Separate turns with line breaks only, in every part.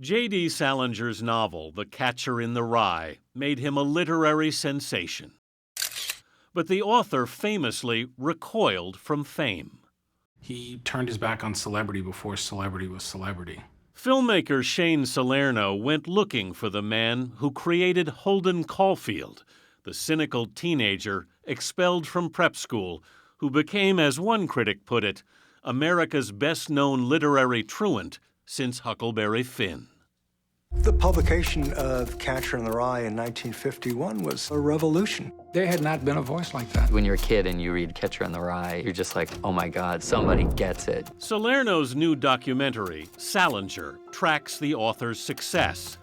J.D. Salinger's novel, The Catcher in the Rye, made him a literary sensation. But the author famously recoiled from fame.
He turned his back on celebrity before celebrity was celebrity.
Filmmaker Shane Salerno went looking for the man who created Holden Caulfield, the cynical teenager expelled from prep school, who became, as one critic put it, America's best-known literary truant since Huckleberry Finn.
The publication of Catcher in the Rye in 1951 was a revolution.
There had not been a voice like that.
When you're a kid and you read Catcher in the Rye, you're just like, oh my God, somebody gets it.
Salerno's new documentary, Salinger, tracks the author's success.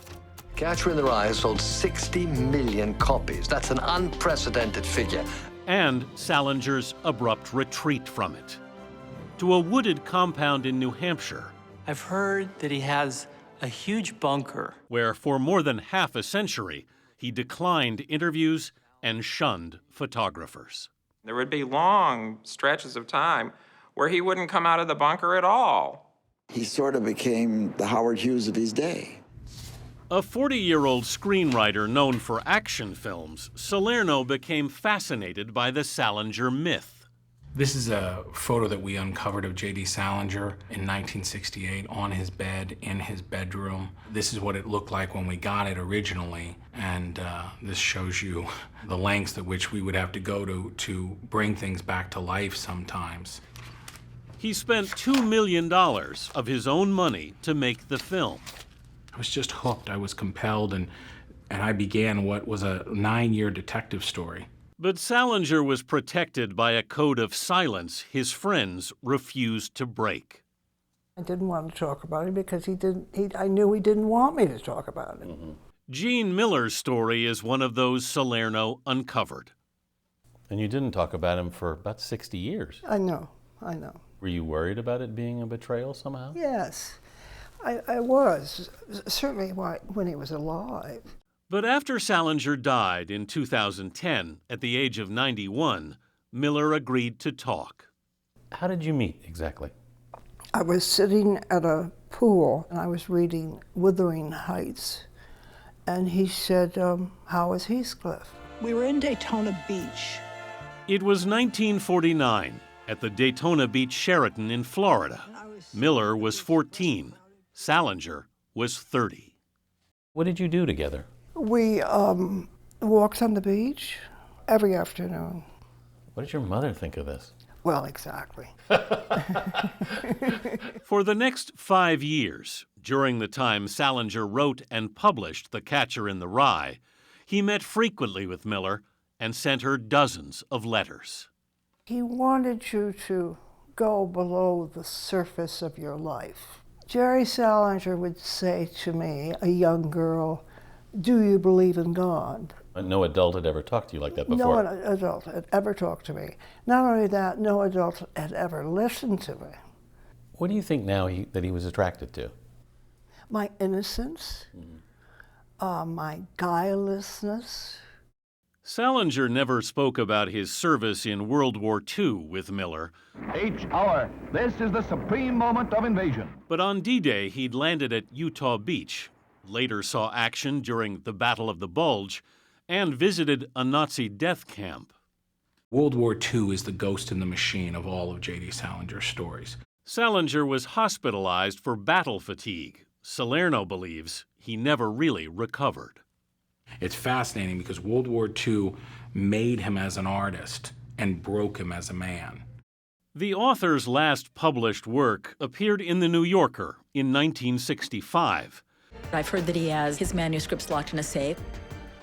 Catcher in the Rye has sold 60 million copies. That's an unprecedented figure.
And Salinger's abrupt retreat from it. To a wooded compound in New Hampshire.
I've heard that he has a huge bunker
where for more than half a century, he declined interviews and shunned photographers.
There would be long stretches of time where he wouldn't come out of the bunker at all.
He sort of became the Howard Hughes of his day.
A 40-year-old screenwriter known for action films, Salerno became fascinated by the Salinger myth.
This is a photo that we uncovered of J.D. Salinger in 1968 on his bed in his bedroom. This is what it looked like when we got it originally, and this shows you the lengths at which we would have to go to bring things back to life sometimes.
He spent $2 million of his own money to make the film.
I was just hooked. I was compelled, and I began what was a 9-year detective story.
But Salinger was protected by a code of silence his friends refused to break.
I didn't want to talk about it because I knew he didn't want me to talk about it.
Mm-hmm. Gene Miller's story is one of those Salerno uncovered.
And you didn't talk about him for about 60 years.
I know.
Were you worried about it being a betrayal somehow?
Yes, I was, certainly when he was alive.
But after Salinger died in 2010, at the age of 91, Miller agreed to talk.
How did you meet exactly?
I was sitting at a pool and I was reading Wuthering Heights. And he said, how is Heathcliff?
We were in Daytona Beach.
It was 1949 at the Daytona Beach Sheraton in Florida. Miller was 14. Salinger was 30.
What did you do together?
We walked on the beach every afternoon.
What did your mother think of this?
Well, exactly.
For the next 5 years, during the time Salinger wrote and published The Catcher in the Rye, he met frequently with Miller and sent her dozens of letters.
He wanted you to go below the surface of your life. Jerry Salinger would say to me, a young girl, do you believe in God?
No adult had ever talked to you like that before.
No adult had ever talked to me. Not only that, no adult had ever listened to me.
What do you think now that he was attracted to?
My innocence, my guilelessness.
Salinger never spoke about his service in World War II with Miller.
Each hour, this is the supreme moment of invasion.
But on D-Day, he'd landed at Utah Beach, later saw action during the Battle of the Bulge, and visited a Nazi death camp.
World War II is the ghost in the machine of all of J.D. Salinger's stories.
Salinger was hospitalized for battle fatigue. Salerno believes he never really recovered.
It's fascinating because World War II made him as an artist and broke him as a man.
The author's last published work appeared in The New Yorker in 1965.
I've heard that he has his manuscripts locked in a safe.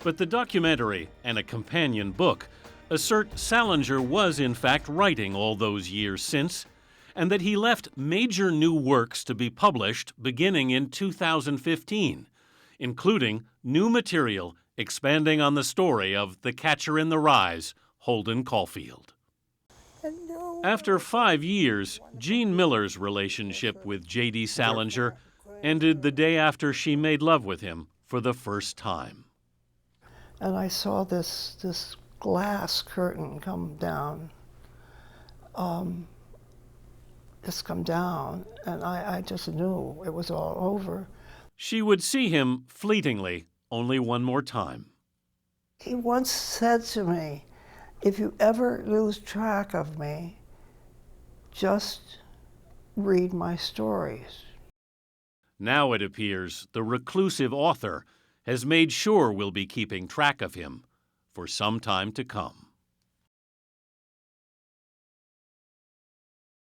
But the documentary and a companion book assert Salinger was in fact writing all those years since, and that he left major new works to be published beginning in 2015, including new material expanding on the story of The Catcher in the Rye's Holden Caulfield. After 5 years, Gene Miller's relationship with J.D. Salinger ended the day after she made love with him for the first time.
And I saw this glass curtain come down, and I just knew it was all over.
She would see him fleetingly only one more time.
He once said to me, if you ever lose track of me, just read my stories.
Now it appears the reclusive author has made sure we'll be keeping track of him for some time to come.